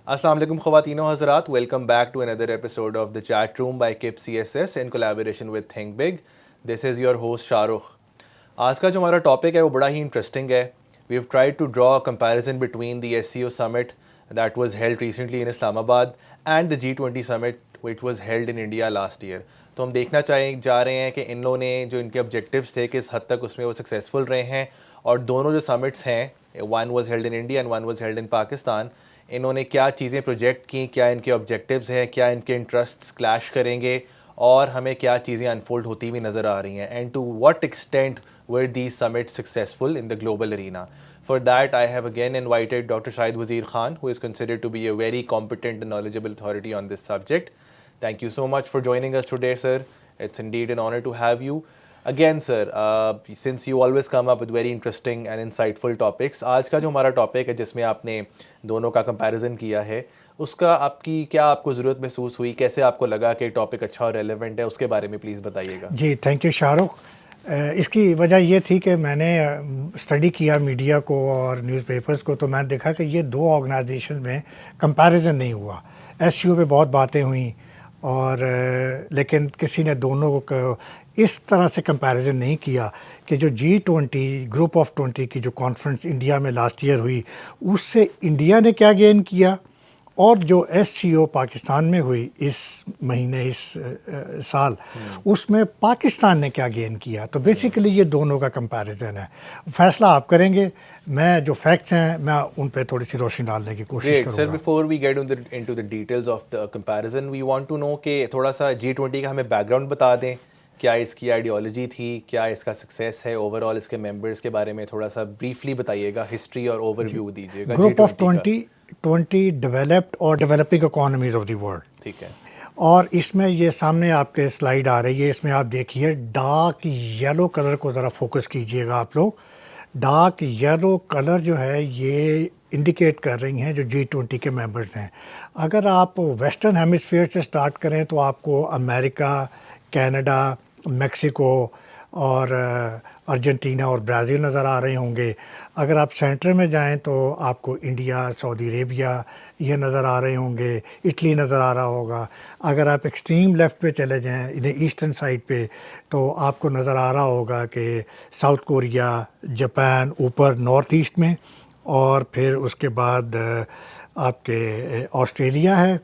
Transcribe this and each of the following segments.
Assalamu alaikum khawateen wa hazrat, welcome back to another episode of the chat room by KIP CSS in collaboration with Think Big. This is your host Shahrukh. آج کا جو ہمارا topic ہے وہ بڑا ہی interesting ہے. We have tried to draw comparison between the SCO summit that was held recently in Islamabad and the G20 summit which was held in India last year. تو ہم دیکھنا جا رہے ہیں کہ ان لوگوں نے جو ان کے آبجیکٹیوز تھے کس حد تک اس میں وہ سکسیزفل رہے ہیں, اور دونوں جو سمٹس ہیں, one was held in India and one was held in Pakistan, انہوں نے کیا چیزیں پروجیکٹ کیں, کیا ان کے آبجیکٹیوز ہیں, کیا ان کے انٹرسٹس کلیش کریں گے, اور ہمیں کیا چیزیں انفولڈ ہوتی ہوئی نظر آ رہی ہیں, and to what extent were these summits successful in the global arena. For that, I have again invited Dr. Shahid Wazir Khan, who is considered to be a very competent and knowledgeable authority on this subject. Thank you so much for joining us today, sir. It's indeed an honor to have you. Again, sir, since you always come up with very interesting and insightful topics, آج کا جو ہمارا topic ہے جس میں آپ نے دونوں کا کمپیریزن کیا ہے, اس کا آپ کو ضرورت محسوس ہوئی, کیسے آپ کو لگا کہ ٹاپک اچھا اور ریلیونٹ ہے, اس کے بارے میں پلیز بتائیے گا. جی تھینک یو شاہ رخ. اس کی وجہ یہ تھی کہ میں نے اسٹڈی کیا میڈیا کو اور نیوز پیپرز کو, تو میں نے دیکھا کہ یہ دو آرگنائزیشن میں کمپیریزن نہیں ہوا. SCO پہ بہت باتیں ہوئیں, اور لیکن کسی نے دونوں کو اس طرح سے کمپیریزن نہیں کیا کہ جو G20 گروپ آف 20 کی جو کانفرنس انڈیا میں لاسٹ ایئر ہوئی, اس سے انڈیا نے کیا گین کیا, اور جو SCO پاکستان میں ہوئی اس مہینے اس سال, اس میں پاکستان نے کیا گین کیا. تو بیسیکلی یہ دونوں کا کمپیریزن ہے. فیصلہ آپ کریں گے, میں جو فیکٹس ہیں میں ان پہ تھوڑی سی روشنی ڈالنے کی کوشش کروں گا. Sir before we get into the details of the comparison, we want to know کہ تھوڑا سا G20 کا ہمیں بیک گراؤنڈ بتا دیں, کیا اس کی آئیڈیالوجی تھی, کیا اس کا سکسیس ہے, اوور آل اس کے ممبرس کے بارے میں تھوڑا سا بریفلی بتائیے گا, ہسٹری اور اوور ویو دیجیے گا. گروپ آف 20 ڈیولپڈ اور developing economies of the world. ٹھیک ہے, اور اس میں یہ سامنے آپ کے سلائیڈ آ رہی ہے, اس میں آپ دیکھیے ڈارک یلو کلر کو ذرا فوکس کیجئے گا آپ لوگ. ڈارک یلو کلر جو ہے یہ انڈیکیٹ کر رہی ہیں جو G20 کے ممبرز ہیں. اگر آپ ویسٹرن ہیمسفیئر سے سٹارٹ کریں تو آپ کو امریکہ, کینیڈا, میکسیکو اور ارجنٹینا اور برازیل نظر آ رہے ہوں گے. اگر آپ سینٹر میں جائیں تو آپ کو انڈیا, سعودی عربیہ یہ نظر آ رہے ہوں گے, اٹلی نظر آ رہا ہوگا. اگر آپ ایکسٹریم لیفٹ پہ چلے جائیں ایسٹرن سائڈ پہ تو آپ کو نظر آ رہا ہوگا کہ ساؤتھ کوریا, جاپان اوپر نارتھ ایسٹ میں, اور پھر اس کے بعد آپ کے آسٹریلیا ہے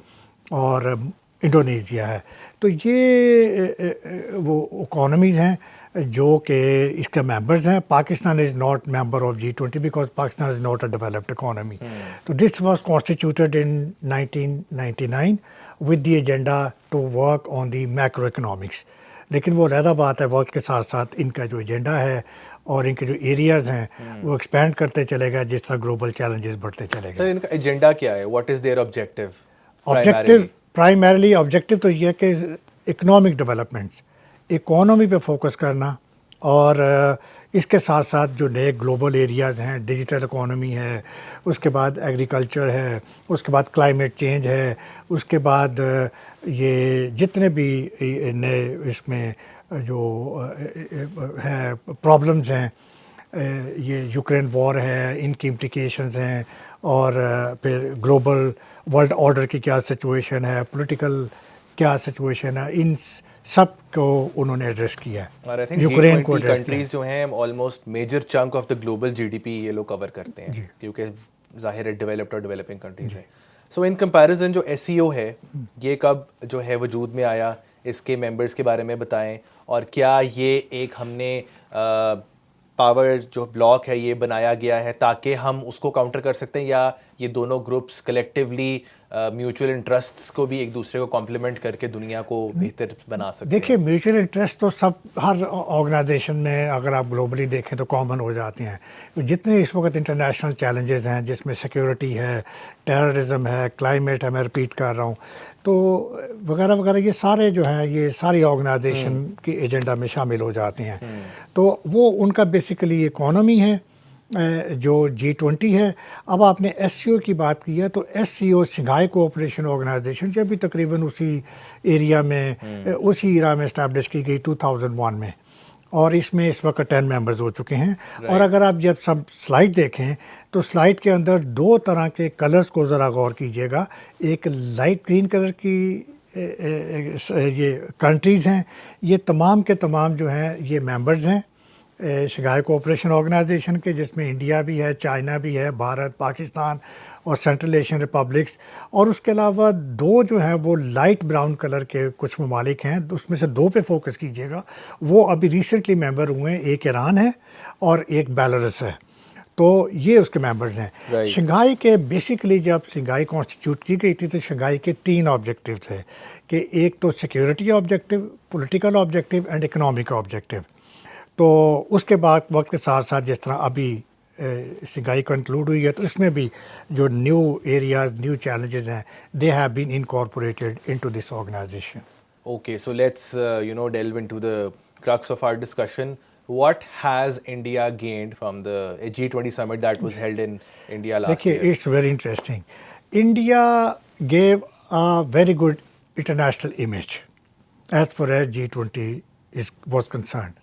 اور انڈونیزیا ہے. تو یہ وہ اکانومیز ہیں جو کہ اس کے ممبرز ہیں. Pakistan is not member of G20 because Pakistan is not a developed economy. تو this was constituted in 1999 with the agenda to work on the macro economics. لیکن وہ علیحدہ بات ہے, وقت کے ساتھ ساتھ ان کا جو ایجنڈا ہے اور ان کے جو ایریاز ہیں وہ ایکسپینڈ کرتے چلے گا جس طرح گلوبل چیلنجز بڑھتے چلے گئے. سر ان کا ایجنڈا کیا ہے, what is there objective? Primarily objective تو یہ کہ اکنامک ڈیولپمنٹس, اکانومی پہ فوکس کرنا, اور اس کے ساتھ ساتھ جو نئے گلوبل ایریاز ہیں, ڈیجیٹل اکانومی ہے, اس کے بعد ایگریکلچر ہے, اس کے بعد کلائمیٹ چینج ہے, اس کے بعد یہ جتنے بھی نئے اس میں جو ہے پرابلمز ہیں, یہ یوکرین وار ہے, ان کی امپلیکیشنز ہیں, اور پھر گلوبل ورلڈ آرڈر کی کیا سچویشن ہے, پولیٹیکل کیا سچویشن ہے, ان سب کو انہوں نے ایڈریس کیا ہے. یوکرین کو کنٹریز جو ہیں almost major chunk of the global GDP یہ لوگ کور کرتے ہیں, کیونکہ ظاہر ہے ڈیولپڈ اور ڈیولپنگ کنٹریز ہیں. سو ان کمپیریزن جو SCO ہے یہ کب جو ہے وجود میں آیا, اس کے ممبرس کے بارے میں بتائیں, اور کیا یہ ایک ہم نے پاور جو بلاک ہے یہ بنایا گیا ہے تاکہ ہم اس کو کاؤنٹر کر سکتے ہیں, یا یہ دونوں گروپس کلیکٹیولی میوچل انٹرسٹس کو بھی ایک دوسرے کو کمپلیمنٹ کر کے دنیا کو بہتر بنا سکتے ہیں؟ دیکھیے میوچل انٹرسٹ تو سب ہر آرگنائزیشن میں اگر آپ گلوبلی دیکھیں تو کامن ہو جاتے ہیں. جتنے اس وقت انٹرنیشنل چیلنجز ہیں جس میں سیکیورٹی ہے, ٹیررزم ہے, کلائمیٹ ہے, میں رپیٹ کر رہا ہوں, تو وغیرہ وغیرہ, یہ سارے جو ہیں یہ ساری آرگنائزیشن کے ایجنڈا میں شامل ہو جاتے ہیں. تو وہ ان کا بیسیکلی اکانومی ہے جو G20 ہے. اب آپ نے SCO کی بات کی ہے تو SCO شنگھائی کوآپریشن آرگنائزیشن جو بھی تقریباً اسی ایریا میں اسی ایرا میں اسٹیبلش کی گئی 2001 میں, اور اس میں اس وقت 10 ممبرز ہو چکے ہیں. اور اگر آپ جب سب سلائڈ دیکھیں تو سلائڈ کے اندر 2 طرح کے کلرز کو ذرا غور کیجیے گا. ایک لائٹ گرین کلر کی یہ کنٹریز ہیں. یہ تمام کے تمام جو ہیں یہ ممبرز ہیں شنگھائی کوآپریشن آرگنائزیشن کے, جس میں انڈیا بھی ہے, چائنا بھی ہے, بھارت, پاکستان اور سینٹرل ایشین ریپبلکس. اور اس کے علاوہ 2 جو ہیں وہ لائٹ براؤن کلر کے کچھ ممالک ہیں. اس میں سے 2 پہ فوکس کیجیے گا, وہ ابھی ریسنٹلی ممبر ہوئے ہیں. ایک ایران ہے اور ایک بیلاروس ہے. تو یہ اس کے ممبرز ہیں. شنگھائی کے بیسیکلی جب شنگھائی کانسٹیٹیوٹ کی گئی تھی تو شنگھائی کے 3 آبجیکٹیو تھے کہ ایک تو security objective, political objective and economic objective. تو اس کے بعد وقت کے ساتھ ساتھ جس طرح ابھی شنگھائی کنکلوڈ ہوئی ہے تو اس میں بھی جو نیو ایریاز, نیو چیلنجز ہیں, they have been incorporated into this organization. Okay, so let's delve into the crux of our discussion. What has India gained from the G20 summit that was held in India last year? It's very interesting. India gave a very good international image as far as G20 was concerned.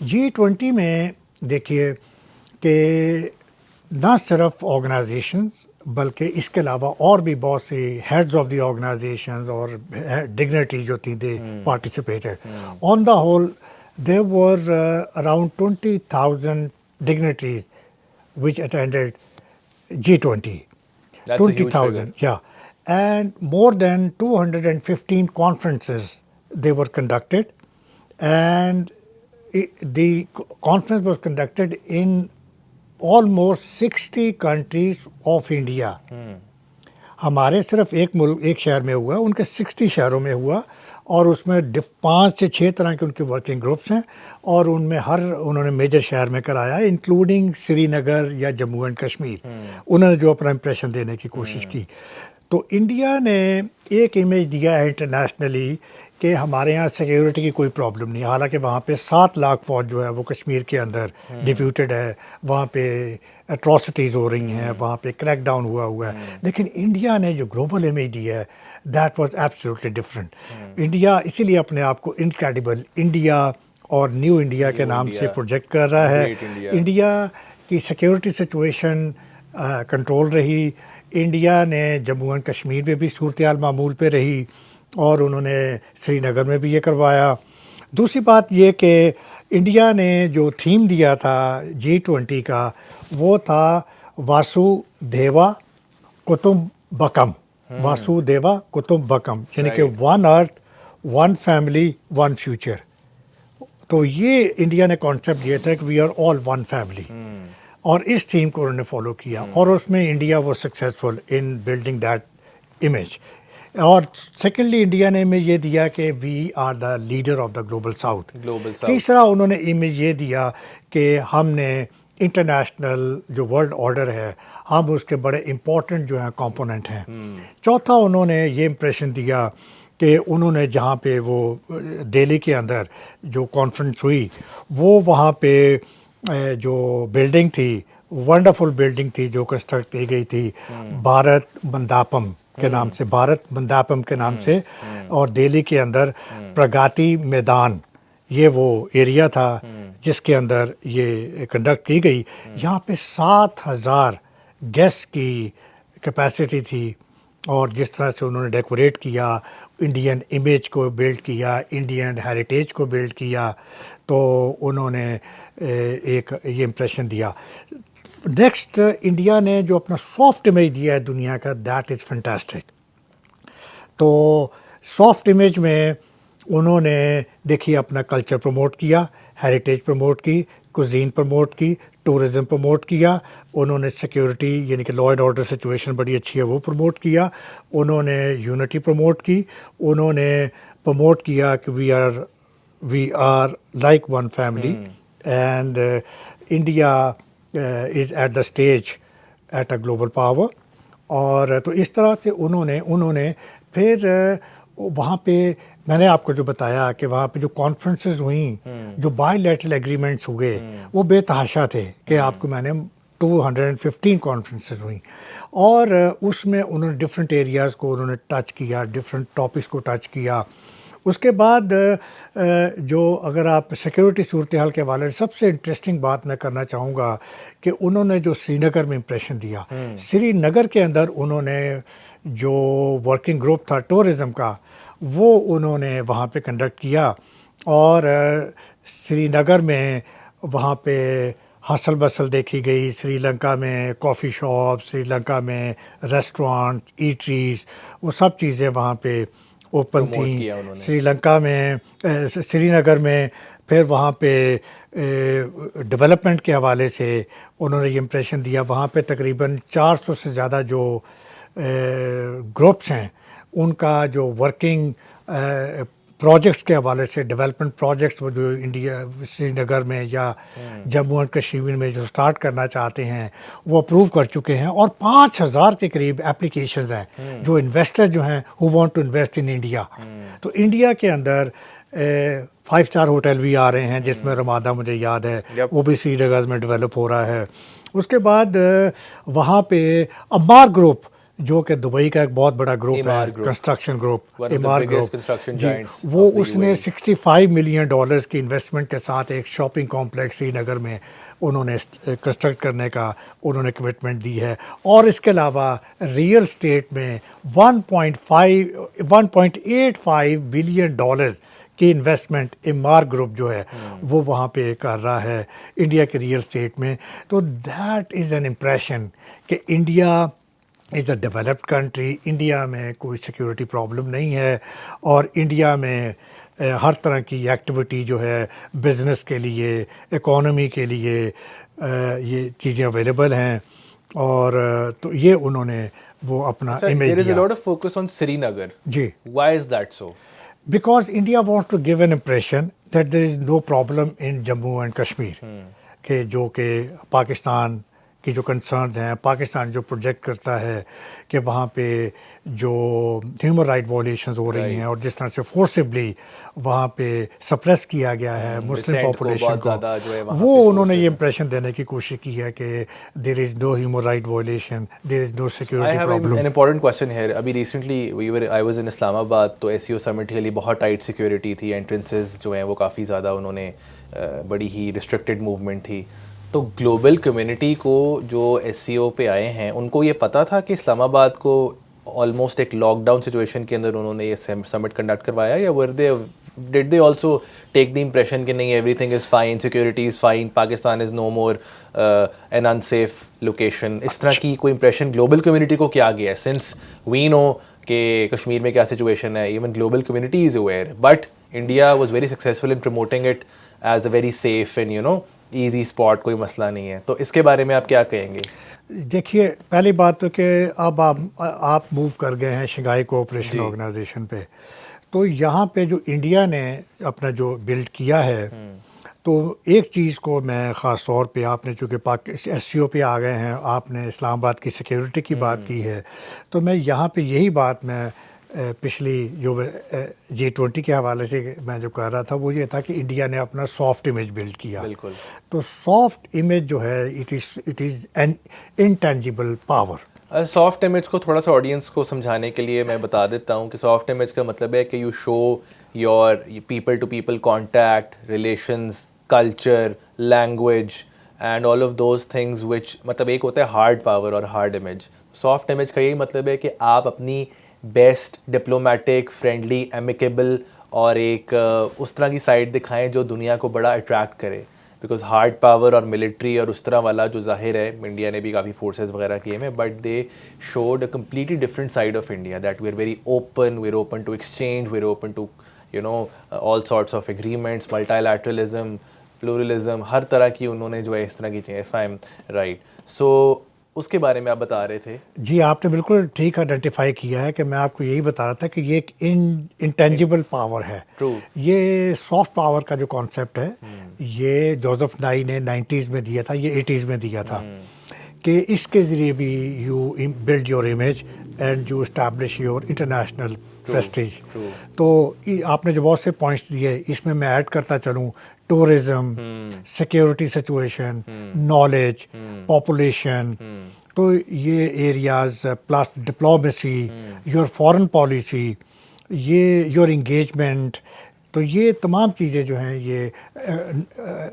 G20 میں دیکھیے کہ نہ صرف organisations بلکہ اس کے علاوہ اور بھی بہت سی ہیڈز آف دی آرگنائزیشنز اور ڈگنیٹری جو تھیں they participated. On the whole there were around 20,000 dignitaries which attended G20. That's 20,000, yeah. And more than 215 conferences they were conducted, and the conference was conducted in almost 60 countries of India. ہمارے صرف ایک شہر میں ہوا, ان کے 60 شہروں میں ہوا, اور اس میں 5 سے 6 طرح کے ان کے ورکنگ گروپس ہیں, اور ان میں انہوں نے میجر شہر میں کرایا, انکلوڈنگ سری نگر یا جموں اینڈ کشمیر. انہوں نے جو اپنا امپریشن دینے کی کوشش کی. تو انڈیا نے ایک امیج دیا ہے انٹرنیشنلی کہ ہمارے یہاں سیکیورٹی کی کوئی پرابلم نہیں, حالانکہ وہاں پہ 7 لاکھ فوج جو ہے وہ کشمیر کے اندر ڈپیوٹیڈ ہے, وہاں پہ اٹراسٹیز ہو رہی ہیں, وہاں پہ کریک ڈاؤن ہوا ہے. لیکن انڈیا نے جو گلوبل امیج دیا ہے that was absolutely different. India اسی لیے اپنے آپ کو انکریڈیبل انڈیا اور نیو انڈیا کے نام سے پروجیکٹ کر رہا ہے. انڈیا کی سیکیورٹی سچویشن کنٹرول رہی. انڈیا نے جموں اینڈ کشمیر میں بھی صورتحال معمول پہ رہی, اور انہوں نے سری نگر میں بھی یہ کروایا. دوسری بات یہ کہ انڈیا نے جو تھیم دیا تھا G20 کا وہ تھا واسو دیوا کٹمبکم. واسو دیوا کٹمبکم یعنی کہ 1 ارتھ 1 فیملی 1 فیوچر. تو یہ انڈیا نے کانسیپٹ یہ تھا کہ وی آر آل 1 فیملی, اور اس تھیم کو انہوں نے فالو کیا, اور اس میں India was successful in building that image. اور سیکنڈلی انڈیا نے امیج یہ دیا کہ we are the leader of the global south. تیسرا انہوں نے امیج یہ دیا کہ ہم نے انٹرنیشنل جو ورلڈ آرڈر ہے ہم اس کے بڑے امپورٹنٹ جو ہیں کمپوننٹ ہیں. چوتھا انہوں نے یہ امپریشن دیا کہ انہوں نے جہاں پہ وہ دہلی کے اندر جو کانفرنس ہوئی وہ وہاں پہ جو بلڈنگ تھی, ونڈرفل بلڈنگ تھی جو کنسٹرکٹ کی گئی تھی بھارت منداپم کے نام سے, بھارت منداپم کے نام سے, اور دہلی کے اندر پرگاتی میدان یہ وہ ایریا تھا جس کے اندر یہ کنڈکٹ کی گئی. یہاں پہ 7,000 گیسٹ کی کیپیسٹی تھی, اور جس طرح سے انہوں نے ڈیکوریٹ کیا, انڈین امیج کو بلڈ کیا, انڈین ہیریٹیج کو بلڈ کیا, تو انہوں نے ایک یہ امپریشن دیا. نیکسٹ انڈیا نے جو اپنا سافٹ امیج دیا ہے دنیا کا, دیٹ از فینٹاسٹک. تو سافٹ امیج میں انہوں نے دیکھیے اپنا کلچر پروموٹ کیا, ہیریٹیج پروموٹ کی, کوزین پروموٹ کی, ٹورزم پروموٹ کیا, انہوں نے سیکیورٹی یعنی کہ لا اینڈ آرڈر سچویشن بڑی اچھی ہے وہ پروموٹ کیا, انہوں نے یونٹی پروموٹ کی, انہوں نے پروموٹ کیا کہ we are like 1 family, and India is at the stage at a global power. اور تو اس طرح سے انہوں نے پھر وہاں پہ میں نے آپ کو جو بتایا کہ وہاں پہ جو کانفرنسز ہوئیں, جو بائی لیٹرل ایگریمنٹس ہوئے, وہ بے تحاشا تھے کہ آپ کو میں نے 215 کانفرنسز ہوئیں, اور اس میں انہوں نے ڈفرینٹ ایریاز کو انہوں نے ٹچ کیا, ڈفرینٹ ٹاپکس کو ٹچ کیا. اس کے بعد جو اگر آپ سیکیورٹی صورتحال کے حوالے سے سب سے انٹرسٹنگ بات میں کرنا چاہوں گا کہ انہوں نے جو سری نگر میں امپریشن دیا، سری نگر کے اندر انہوں نے جو ورکنگ گروپ تھا ٹورزم کا وہ انہوں نے وہاں پہ کنڈکٹ کیا، اور سری نگر میں وہاں پہ ہسل بسل دیکھی گئی، سری لنکا میں کافی شاپ، سری لنکا میں ریسٹورانٹ، ایٹریز، وہ سب چیزیں وہاں پہ اوپن تھیں سری لنکا میں، سری نگر میں۔ پھر وہاں پہ ڈیولپمنٹ کے حوالے سے انہوں نے یہ امپریشن دیا، وہاں پہ تقریباً 400 سے زیادہ جو گروپس ہیں ان کا جو ورکنگ پروجیکٹس کے حوالے سے، ڈیولپمنٹ پروجیکٹس وہ جو انڈیا سری نگر میں یا جموں اینڈ کشمیر میں جو سٹارٹ کرنا چاہتے ہیں وہ اپروو کر چکے ہیں، اور 5000 کے قریب اپلیکیشنز ہیں جو انویسٹر جو ہیں who want to invest in India۔ تو انڈیا کے اندر 5 اسٹار ہوٹل بھی آ رہے ہیں جس میں رمادہ مجھے یاد ہے، وہ بھی سری نگر میں ڈیولپ ہو رہا ہے۔ اس کے بعد وہاں پہ امار گروپ جو کہ دبئی کا ایک بہت بڑا گروپ ہے، کنسٹرکشن گروپ، امار گروپ جی، وہ اس نے $65 ملین کی انویسٹمنٹ کے ساتھ ایک شاپنگ کمپلیکس سری نگر میں انہوں نے کنسٹرکٹ کرنے کا انہوں نے کمٹمنٹ دی ہے۔ اور اس کے علاوہ ریئل اسٹیٹ میں $1.85 بلین کی انویسٹمنٹ امار گروپ جو ہے وہ وہاں پہ کر رہا ہے انڈیا کے ریئل اسٹیٹ میں۔ تو دیٹ از این امپریشن کہ India is a developed country, India میں کوئی سیکیورٹی پرابلم نہیں ہے، اور انڈیا میں ہر طرح کی ایکٹیویٹی جو ہے بزنس کے لیے، اکانومی کے لیے یہ چیزیں اویلیبل ہیں، اور تو یہ انہوں نے وہ اپنا امیج there is a دیا۔ lot of focus on Srinagar. جی، Why is that so? because India wants to give an impression that there is no problem in Jammu and Kashmir، کہ جو کہ پاکستان کی جو کنسرنز ہیں، پاکستان جو پروجیکٹ کرتا ہے کہ وہاں پہ جو ہیومن رائٹ وائلیشنز ہو رہی ہیں اور جس طرح سے فورسبلی وہاں پہ سپریس کیا گیا ہے مسلم پاپولیشن کو، وہ انہوں نے یہ امپریشن دینے کی کوشش کی ہے کہ there is no human right violation, there is no security problem. an important question here. ابھی recently I was in Islamabad, تو SEO سمٹ کے لیے بہت ٹائٹ سیکورٹی تھی، انٹرنسز جو ہیں وہ کافی زیادہ انہوں نے بڑی ہی ریسٹرکٹیڈ موومنٹ تھی۔ تو گلوبل کمیونٹی کو جو SEO پہ آئے ہیں ان کو یہ پتہ تھا کہ اسلام آباد کو آلموسٹ ایک لاک ڈاؤن سچویشن کے اندر انہوں نے یہ سمٹ کنڈکٹ کروایا، یا ڈڈ they also take the impression کہ نہیں everything is fine, security is fine, Pakistan is no more an unsafe location? اس طرح کی کوئی امپریشن گلوبل کمیونٹی کو کیا گیا ہے؟ سنس وی نو کہ کشمیر میں کیا سچویشن ہے، even global community is aware, but India was very successful in promoting it as a very safe and easy spot, کوئی مسئلہ نہیں ہے۔ تو اس کے بارے میں آپ کیا کہیں گے؟ دیکھیے، پہلی بات تو کہ اب آپ موو کر گئے ہیں شنگھائی کوآپریشن آرگنائزیشن پہ، تو یہاں پہ جو انڈیا نے اپنا جو بلڈ کیا ہے، تو ایک چیز کو میں خاص طور پہ، آپ نے چونکہ SEO پہ آ گئے ہیں، آپ نے اسلام آباد کی سیکیورٹی کی بات کی ہے، تو میں یہاں پہ یہی بات میں پچھلی جو G20 کے حوالے سے میں جو کہہ رہا تھا وہ یہ تھا کہ انڈیا نے اپنا سافٹ امیج بلڈ کیا۔ بالکل، تو سافٹ امیج جو ہے it is an intangible power. Soft image کو تھوڑا سا آڈینس کو سمجھانے کے لیے میں بتا دیتا ہوں کہ سافٹ امیج کا مطلب ہے کہ you show your people to people contact, relations, culture, language and all of those things which, مطلب ایک ہوتا ہے ہارڈ پاور اور ہارڈ امیج۔ سافٹ امیج کا یہی مطلب ہے کہ آپ اپنی بیسٹ ڈپلومیٹک، فرینڈلی، امیکیبل اور ایک اس طرح کی سائڈ دکھائیں جو دنیا کو بڑا اٹریکٹ کرے، بیکاز ہارڈ پاور اور ملٹری اور اس طرح والا جو ظاہر ہے، انڈیا نے بھی کافی فورسز وغیرہ کیے ہیں، but they showed a completely different side of India, that we are very open, we are open to exchange, we are open to all sorts of agreements, multilateralism, pluralism, ہر طرح کی انہوں نے جو ہے اس طرح کی چیزیں، if I'm right۔ سو اس کے بارے میں آپ بتا رہے تھے۔ جی، آپ نے بالکل ٹھیک آئیڈینٹیفائی کیا ہے کہ میں آپ کو یہی بتا رہا تھا کہ یہ ایک انٹینجیبل پاور ہے۔ یہ سافٹ پاور کا جو کانسیپٹ ہے یہ جوزف نائی نے 90s میں دیا تھا، یہ 80s میں دیا تھا، کہ اس کے ذریعے بھی you build your image and you establish your international prestige. تو آپ نے جو بہت سے پوائنٹس دیے، اس میں ایڈ کرتا چلوں، tourism, security situation, knowledge, population, تو یہ areas, plus diplomacy, your foreign policy, یہ یور انگیجمنٹ، تو یہ تمام چیزیں جو ہیں، یہ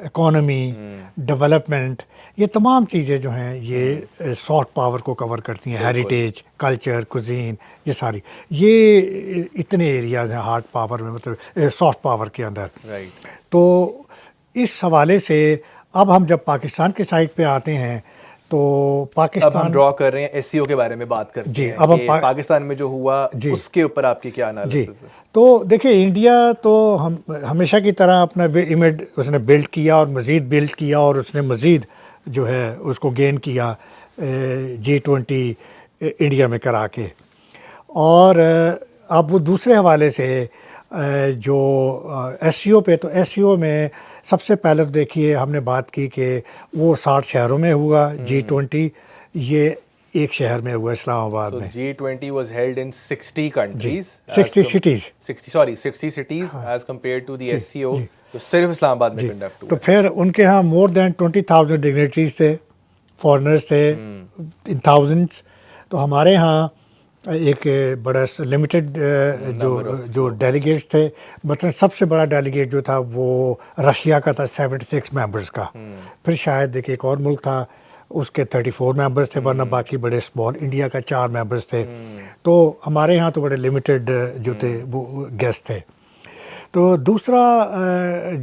اکانومی ڈیولپمنٹ، یہ تمام چیزیں جو ہیں یہ سافٹ پاور کو کور کرتی ہیں. ہیریٹیج، کلچر، کوزین، یہ ساری، یہ اتنے ایریاز ہیں ہارڈ پاور میں، مطلب سافٹ پاور کے اندر. رائٹ. تو اس حوالے سے اب ہم جب پاکستان کے سائڈ پہ آتے ہیں تو اب ہم پاکستان ڈرا کر رہے ہیں ایس سی او کے بارے میں بات کرتے جی، ہیں اب ہم کہ پاکستان میں جو ہوا اس کے اوپر آپ کی کیا جی. انالیسس ہے؟ تو دیکھیں انڈیا تو ہمیشہ کی طرح اپنا امیج اس نے بلڈ کیا اور مزید بلڈ کیا، اور اس نے مزید جو ہے اس کو گین کیا G20 انڈیا میں کرا کے. اور اب وہ دوسرے حوالے سے جو ایس سی او پہ، تو ایس سی او میں سب سے پہلے تو دیکھیے ہم نے بات کی کہ وہ 60 شہروں میں ہوا G20، یہ ایک شہر میں ہوا اسلام آباد So میں. G20 was held in 60 countries. 60 cities. 60 cities as compared to the SCO جو صرف اسلام آباد میں کنڈکٹ ہوا. تو پھر ان کے ہاں مور دین 20,000 ڈگنیٹریز تھے، فارنرز تھے ان تھاؤزنڈس. تو ہمارے ہاں ایک بڑا لمیٹڈ جو ڈیلیگیٹس تھے، مثلاً سب سے بڑا ڈیلیگیٹ جو تھا وہ رشیا کا تھا 76 ممبرس کا. پھر شاید دیکھیے ایک اور ملک تھا، اس کے 34 ممبرس تھے، ورنہ باقی بڑے اسمال. انڈیا کا 4 ممبرس تھے. تو ہمارے ہاں تو بڑے لمیٹڈ جو تھے وہ گیسٹ تھے. تو دوسرا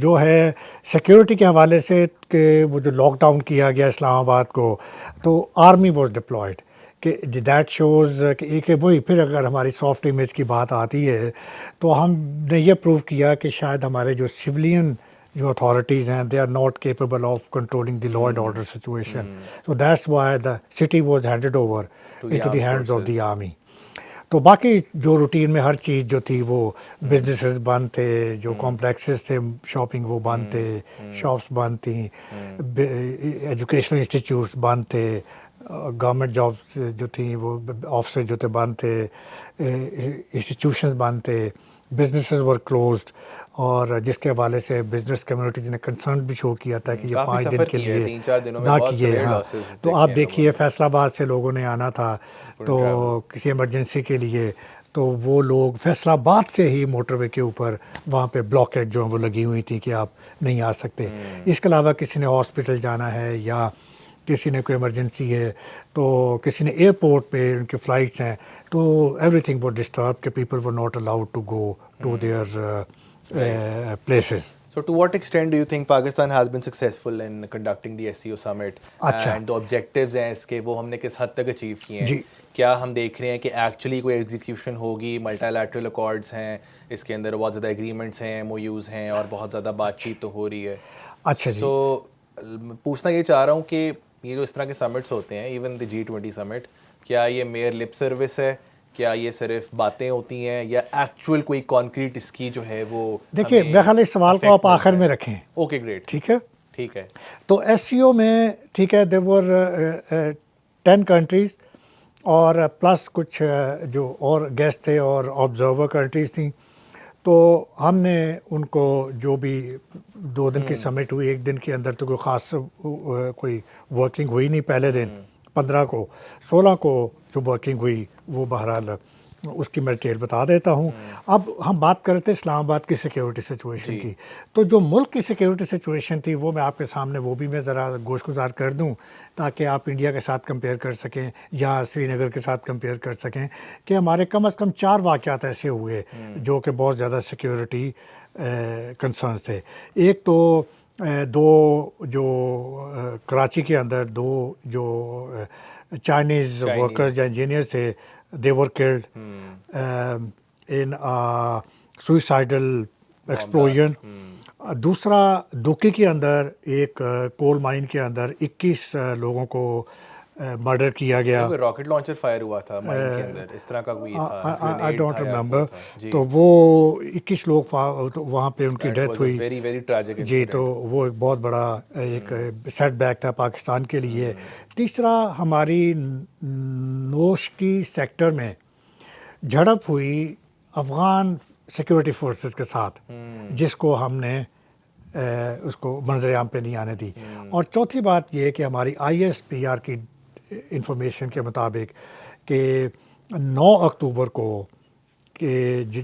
جو ہے سیکیورٹی کے حوالے سے کہ وہ جو لاک ڈاؤن کیا گیا اسلام آباد کو، تو آرمی واز ڈپلائڈ، کہ دیٹ شوز کہ ایک وہی. پھر اگر ہماری سافٹ امیج کی بات آتی ہے تو ہم نے یہ پروو کیا کہ شاید ہمارے جو سولین جو اتھارٹیز ہیں they are not capable of controlling the law and order situation. So that's why the city was handed over into the hands of the army. تو باقی جو روٹین میں ہر چیز جو تھی وہ بزنسز بند تھے، جو کمپلیکسز تھے شاپنگ وہ بند تھے، شاپس بند تھیں، ایجوکیشنل انسٹیٹیوٹس بند تھے، گورنمنٹ جابس جو تھیں وہ آفسز جو تھے بند تھے، انسٹیٹیوشنز بند تھے، بزنسز ور کلوزڈ. اور جس کے حوالے سے بزنس کمیونٹیز نے کنسرن بھی شو کیا تھا کہ یہ 5 دن کے لیے 3-4 دنوں میں نہ بہت کیے. سویئر ہاں لاسز تو آپ دیکھیے فیصل آباد سے لوگوں نے آنا تھا تو کسی ایمرجنسی کے لیے، تو وہ لوگ فیصل آباد سے ہی موٹر وے کے اوپر وہاں پہ بلاکیڈ جو وہ لگی ہوئی تھی کہ آپ نہیں آ سکتے. اس کے علاوہ کسی نے ہاسپٹل جانا ہے یا کسی نے کوئی ایمرجنسی ہے، تو کسی نے ایئرپورٹ پہ ان کی فلائٹس ہیں، تو ایوری تھنگ واز ڈسٹرب کہ people were not allowed to go to there places. So to what extent do you think Pakistan has been successful in conducting the SCO summit and the objectives ہیں اس کے وہ ہم نے کس حد تک achieve کیے ہیں؟ کیا ہم دیکھ رہے ہیں کہ ایکچولی کوئی ایگزیکیوشن ہوگی؟ ملٹی لیٹرل اکارڈز ہیں، اس کے اندر بہت زیادہ ایگریمنٹس ہیں، ایم او یوز ہیں، اور بہت زیادہ بات چیت تو ہو رہی ہے. اچھا جی. تو پوچھنا یہ چاہ رہا ہوں کہ یہ جو اس طرح کے سمٹس ہوتے ہیں، ایون دی G20 سمٹ، کیا یہ میئر لپ سروس ہے؟ کیا یہ صرف باتیں ہوتی ہیں یا ایکچوئل کوئی کانکریٹ اس کی جو ہے وہ؟ دیکھیے میرے خیال اس سوال کو آپ آخر میں رکھیں. Okay great. ٹھیک ہے. ٹھیک ہے. تو ایس سی او میں ٹھیک ہے دیر ور 10 کنٹریز اور پلس کچھ جو اور گیسٹ تھے اور آبزرور کنٹریز تھیں. تو ہم نے ان کو جو بھی 2 دن کی سمٹ ہوئی، 1 دن کے اندر تو کوئی خاص کوئی ورکنگ ہوئی نہیں. پہلے دن 15 کو 16 کو جو ورکنگ ہوئی وہ بہرحال اس کی میں ڈیٹیل بتا دیتا ہوں. اب ہم بات کر رہے تھے اسلام آباد کی سیکیورٹی سچویشن کی. تو جو ملک کی سیکیورٹی سچویشن تھی وہ میں آپ کے سامنے وہ بھی میں ذرا گوش گزار کر دوں تاکہ آپ انڈیا کے ساتھ کمپیئر کر سکیں یا سری نگر کے ساتھ کمپیئر کر سکیں کہ ہمارے کم از کم 4 واقعات ایسے ہوئے جو کہ بہت زیادہ سیکیورٹی کنسرنز تھے. ایک تو 2 جو کراچی کے اندر 2 جو چائنیز ورکرز یا انجینئرز تھے، they were killed in a suicidal explosion. دوسرا دوکی کے اندر ایک کول مائن کے اندر 21 لوگوں کو مرڈر کیا گیا. راکٹ لانچر فائر ہوا تھا مائن کے اندر، اس طرح کا کوئی تھا. I don't remember. تو وہ 21 لوگ وہاں پہ ان کی ڈیتھ ہوئی. Very very tragic. جی تو وہ ایک بہت بڑا ایک سیٹ بیک تھا پاکستان کے لیے. تیسرا ہماری نوش کی سیکٹر میں جھڑپ ہوئی افغان سیکورٹی فورسز کے ساتھ، جس کو ہم نے اس کو منظر عام پہ نہیں آنے دی. اور چوتھی بات یہ کہ ہماری ISPR کی انفارمیشن کے مطابق کہ 9 اکتوبر کو کہ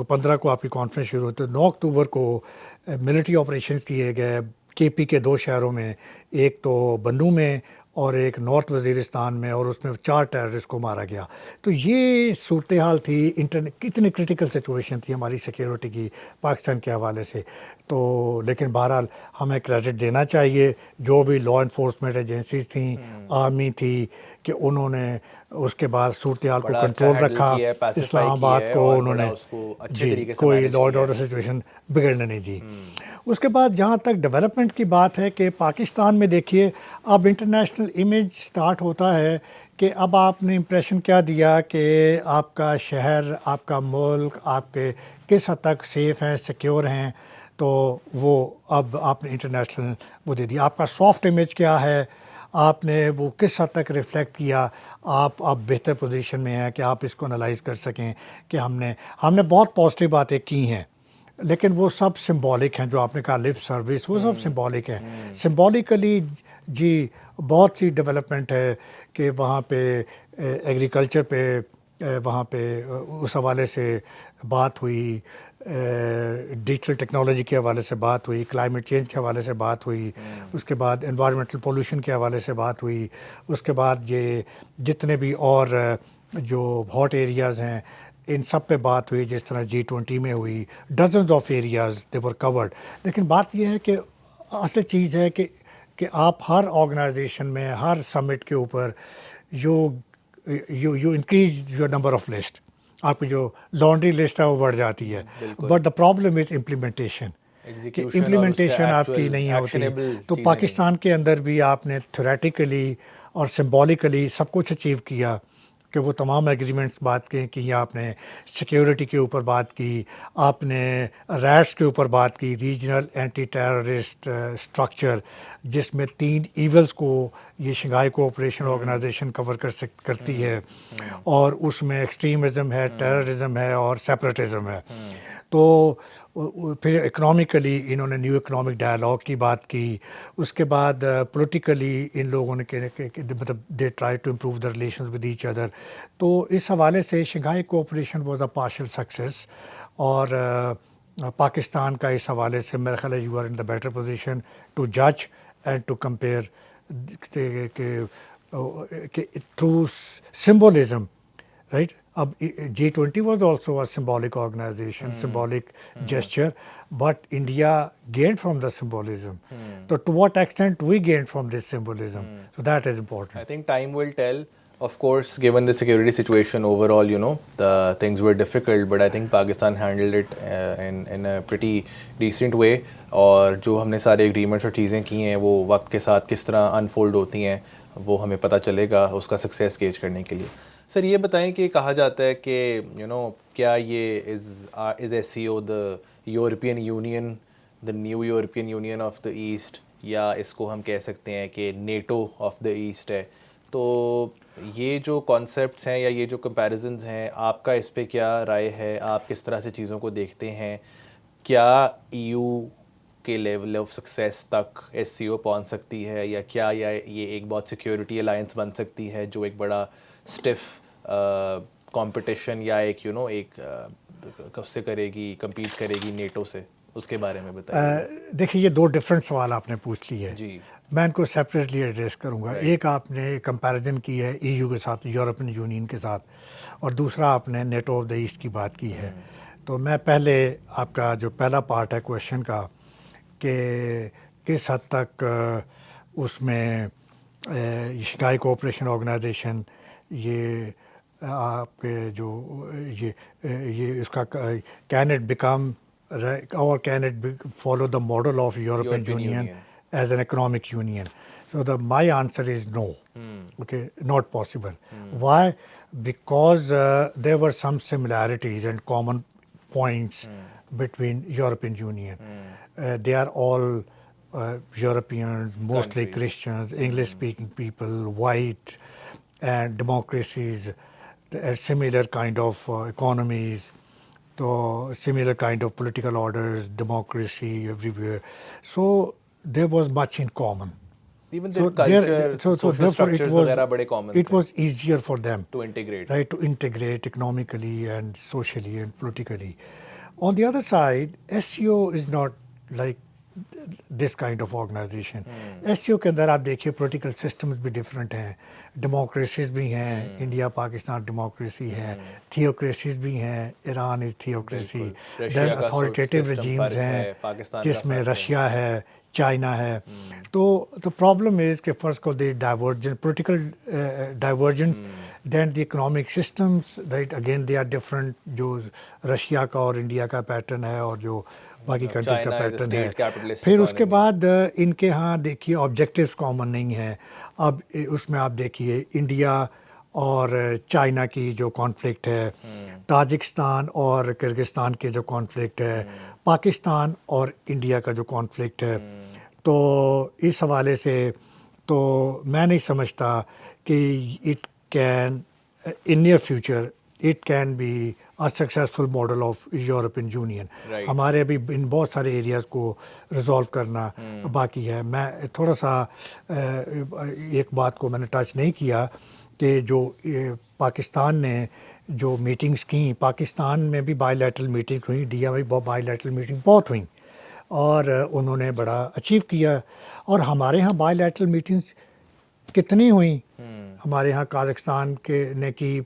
15 کو آپ کی کانفرنس شروع ہوئی، تو 9 اکتوبر کو ملٹری آپریشنز کیے گئے کے پی کے 2 شہروں میں، ایک تو بنو میں اور ایک نارتھ وزیرستان میں، اور اس میں 4 ٹیررسٹ کو مارا گیا. تو یہ صورتحال تھی، کتنی کرٹیکل سچویشن تھی ہماری سیکیورٹی کی پاکستان کے حوالے سے. تو لیکن بہرحال ہمیں کریڈٹ دینا چاہیے جو بھی لا انفورسمنٹ ایجنسیز تھیں، آرمی تھی، کہ انہوں نے اس کے بعد صورتحال کو بڑا اچھا کنٹرول ہینڈل رکھا. کیا ہے، پیسیفائی اسلام کیا آباد ہے، کو اور انہوں بڑا نے اس کو اچھے جی طریقے سے کوئی مینیج لا اینڈ کیا آرڈر ہے. سچویشن بگڑنے نہیں دی. اس کے بعد جہاں تک ڈیولپمنٹ کی بات ہے کہ پاکستان میں دیکھیے اب انٹرنیشنل امیج سٹارٹ ہوتا ہے کہ اب آپ نے امپریشن کیا دیا کہ آپ کا شہر، آپ کا ملک، آپ کے کس حد تک سیف ہیں، سیکیور ہیں. تو وہ اب آپ نے انٹرنیشنل وہ دے دیا. آپ کا سافٹ امیج کیا ہے، آپ نے وہ کس حد تک ریفلیکٹ کیا. آپ بہتر پوزیشن میں ہیں کہ آپ اس کو انالائز کر سکیں کہ ہم نے بہت پازیٹیو باتیں کی ہیں، لیکن وہ سب سمبولک ہیں. جو آپ نے کہا لپ سروس، وہ سب سمبولک ہیں. سمبولکلی جی بہت سی ڈیولپمنٹ ہے کہ وہاں پہ ایگریکلچر پہ وہاں پہ اس حوالے سے بات ہوئی، ڈیجیٹل ٹیکنالوجی کے حوالے سے بات ہوئی، کلائمیٹ چینج کے حوالے سے بات ہوئی، اس کے بعد انوائرمنٹل پولوشن کے حوالے سے بات ہوئی، اس کے بعد یہ جتنے بھی اور جو ہاٹ ایریاز ہیں ان سب پہ بات ہوئی، جس طرح G20 میں ہوئی. ڈزنز آف ایریاز دے ور کورڈ. لیکن بات یہ ہے کہ اصل چیز ہے کہ آپ ہر آرگنائزیشن میں، ہر سمٹ کے اوپر you increase your number of list. آپ کی جو لانڈری لسٹ ہے وہ بڑھ جاتی ہے. بالکل. But the problem is implementation, کہ ایگزیکیوشن اور اس کا امپلیمنٹیشن آپ کی ایکچوئل نہیں ہوتی. ایکشنیبل تو چیزیں نہیں. پاکستان کے اندر بھی آپ نے تھیوریٹیکلی اور سمبولکلی سب کچھ اچیو کیا کہ وہ تمام ایگریمنٹس بات کی. آپ نے سیکیورٹی کے اوپر بات کی، آپ نے ریٹس کے اوپر بات کی، ریجنل اینٹی ٹیررسٹ اسٹرکچر جس میں 3 ایولز کو یہ شنگھائی کوآپریشن آرگنائزیشن کور کرتی ہے، اور اس میں ایکسٹریمزم ہے، ٹیررزم ہے اور سیپریٹزم ہے. تو پھر اکنامکلی انہوں نے نیو اکنامک ڈائلاگ کی بات کی. اس کے بعد پولیٹیکلی ان لوگوں نے مطلب they try to improve the relations with each other. تو اس حوالے سے Shanghai cooperation was a partial success. اور پاکستان کا اس حوالے سے میرا خیال ہے you are in the better position to جج اینڈ ٹو کمپیئر کہ تھرو سمبولزم رائٹ. اب G20 was also a symbolic organization, symbolic gesture, but India gained from the symbolism. So to what extent we gained from this symbolism? So that is important. I think time will tell. Of course, given the security situation overall, the things were difficult, but I think Pakistan handled it in a pretty decent way. اور جو ہم نے سارے agreements اور چیزیں کی ہیں وہ وقت کے ساتھ کس طرح انفولڈ ہوتی ہیں وہ ہمیں پتہ چلے گا اس کا سکسیس گیج کرنے کے لیے. سر یہ بتائیں کہ کہا جاتا ہے کہ کیا یہ is S C O the European Union, the new European Union of the asset, یا اس کو ہم کہہ سکتے ہیں کہ نیٹو آف دا ایسٹ ہے. تو یہ جو کانسیپٹس ہیں یا یہ جو کمپیریزنز ہیں، آپ کا اس پہ کیا رائے ہے؟ آپ کس طرح سے چیزوں کو دیکھتے ہیں؟ کیا ای یو کے لیول آف سکسیس تک ایس سی او پہنچ سکتی ہے، یا کیا یہ ایک بہت سیکیورٹی الائنس بن سکتی ہے جو ایک بڑا اسٹف کمپٹیشن یا ایک ایک کب سے کرے گی، کمپیٹ کرے گی نیٹو سے؟ اس کے بارے میں بتائیے. دیکھیے یہ 2 ڈفرینٹ سوال آپ نے پوچھ لی ہے. جی میں ان کو سیپریٹلی ایڈریس کروں گا. ایک آپ نے کمپیریزن کی ہے ای یو کے ساتھ، یورپین یونین کے ساتھ، اور دوسرا آپ نے نیٹو آف دا ایسٹ کی بات کی ہے. تو میں پہلے آپ کا جو پہلا پارٹ ہے کویشچن کا کہ کس حد تک اس میں شنگھائی کوآپریشن آرگنائزیشن یہ آپ کے جو یہ اس کا کین اٹ بیکم اور can it follow the model of European union as an economic union? So my answer is no. Okay, not possible. Why? Because there were some similarities and common points between European Union. They are all Europeans, mostly Countries. Christians, English-speaking people, white, and democracies, similar kind of economies. So similar kind of political orders, democracy everywhere. So there was much in common. Even So their culture, so social therefore structures وغیرہ بڑے common it تھے was easier for them, to integrate. right, to integrate economically and socially and politically. On the other side, SCO is not like this kind of organization. SCO کے اندر آپ دیکھیے political systems بھی different ہیں، democracies بھی ہیں، India Pakistan democracy ہے، تھیوکریسیز بھی ہیں، ایران از تھیوکریسی، دین اتھارٹیٹیو رجیمز ہیں جس میں رشیا ہے، چائنا ہے. تو the problem is کہ فرض کو the divergence political divergence, then the economic systems, right, again they are different, جو رشیا کا اور انڈیا کا پیٹرن ہے اور جو باقی کنٹریز کا پیٹرن ہے. پھر اس کے بعد ان کے ہاں دیکھیے آبجیکٹیوز کامن نہیں ہیں. اب اس میں آپ دیکھیے انڈیا اور چائنا کی جو کانفلکٹ ہے، تاجکستان اور کرغزستان کے جو کانفلکٹ ہے، پاکستان اور انڈیا کا جو کانفلکٹ ہے. تو اس حوالے سے تو میں نہیں سمجھتا کہ it can in near future it can be a successful model of European Union. ہمارے ابھی ان بہت سارے ایریاز کو ریزالو کرنا باقی ہے. میں تھوڑا سا ایک بات کو میں نے ٹچ نہیں کیا کہ جو پاکستان نے جو میٹنگز کیں، پاکستان میں بھی بائی لیٹرل میٹنگ ہوئیں، انڈیا میں بھی بائی لیٹرل میٹنگ بہت ہوئیں اور انہوں نے بڑا اچیو کیا. اور ہمارے ہاں بائی لیٹرل میٹنگز کتنی ہوئیں؟ ہمارے ہاں کازاخستان کے نے کی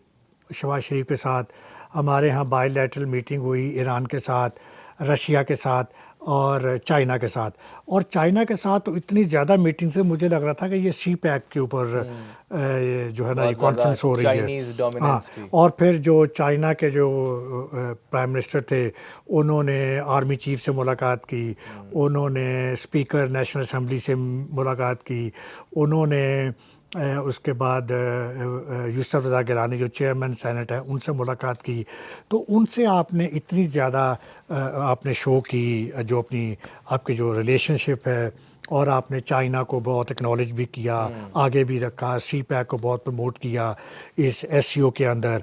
شہباز شریف کے ساتھ، ہمارے ہاں بائی لیٹرل میٹنگ ہوئی ایران کے ساتھ، رشیا کے ساتھ اور چائنا کے ساتھ. اور چائنا کے ساتھ تو اتنی زیادہ میٹنگ سے مجھے لگ رہا تھا کہ یہ سی پیک کے اوپر جو ہے نا یہ کانفرنس ہو رہی ہے. ہاں، اور پھر جو چائنا کے جو پرائم منسٹر تھے انہوں نے آرمی چیف سے ملاقات کی، انہوں نے اسپیکر نیشنل اسمبلی سے ملاقات کی، انہوں نے اس کے بعد یوسف رضا گیلانی جو چیئرمین سینٹ ہے ان سے ملاقات کی. تو ان سے آپ نے اتنی زیادہ آپ نے شو کی جو اپنی آپ کی جو ریلیشن شپ ہے، اور آپ نے چائنا کو بہت اکنالج بھی کیا، آگے بھی رکھا، سی پیک کو بہت پروموٹ کیا اس ایس سی او کے اندر.